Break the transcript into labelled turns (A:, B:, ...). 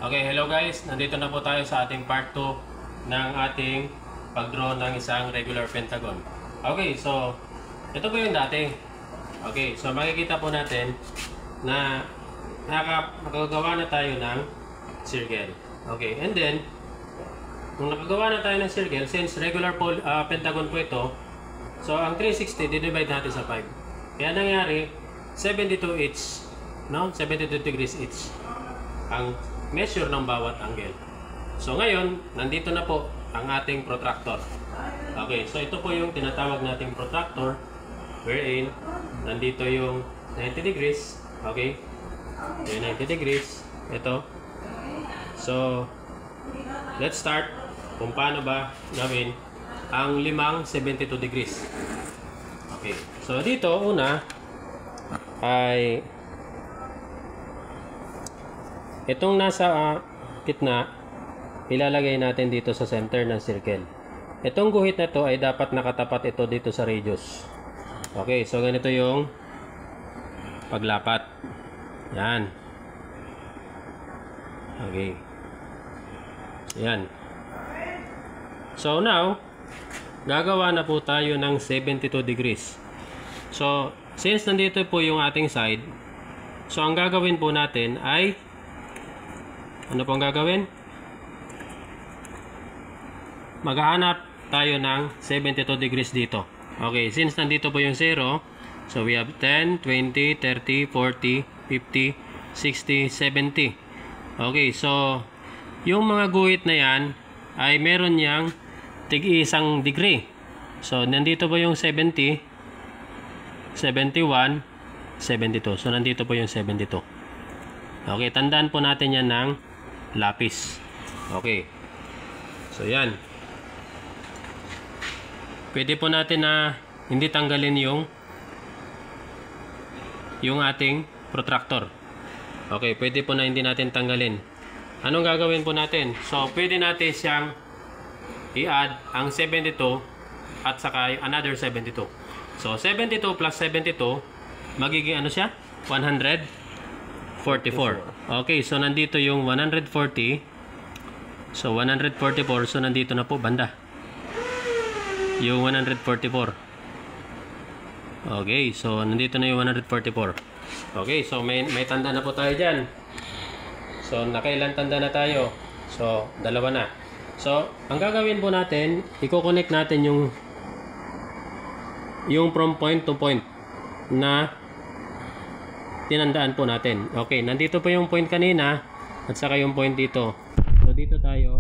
A: Okay, hello guys. Nandito na po tayo sa ating part 2 ng ating pag-draw ng isang regular pentagon. Okay, so ito po yung dati. Okay, so makikita po natin na nakagawa na tayo ng circle. Okay, and then kung nakagawa na tayo ng circle, since regular pentagon po ito, so ang 360 divide natin sa 5. Kaya nangyari 72 each, no? 72 degrees each ang measure ng bawat angle. So ngayon, nandito na po ang ating protractor. Okay, so ito po yung tinatawag nating protractor wherein nandito yung 90 degrees. Okay, yung 90 degrees ito. So let's start kung paano ba gawin ang limang 72 degrees. Okay, so dito una ay itong nasa gitna, ilalagay natin dito sa center ng circle. Itong guhit na to ay dapat nakatapat ito dito sa radius. Okay, so ganito yung paglapat. Yan. Okay. Yan. So now, gagawa na po tayo ng 72 degrees. So, since nandito po yung ating side, so ang gagawin po natin ay ano pong gagawin? Maghahanap tayo ng 72 degrees dito. Okay, since nandito po yung 0, so we have 10, 20, 30, 40, 50, 60, 70. Okay, so yung mga guhit na yan ay meron niyang tig-isang degree. So nandito po yung 70, 71, 72. So nandito po yung 72. Okay, tandaan po natin yan ng lapis. Okay. So yan. Pwede po natin na hindi tanggalin yung ating protractor. Okay, pwede po na hindi natin tanggalin. Anong gagawin po natin? So, pwede natin siyang i-add ang 72 at saka another 72. So, 72 plus 72 magiging ano siya? 144. Okay, so nandito yung 140. So 144, so nandito na po banda yung 144. Okay, so nandito na yung 144. Okay, so may tanda na po tayo dyan. So nakailan tanda na tayo? So dalawa na. So ang gagawin po natin, i-connect natin yung from point to point na tinandaan po natin. Okay, nandito po yung point kanina at saka yung point dito. So dito tayo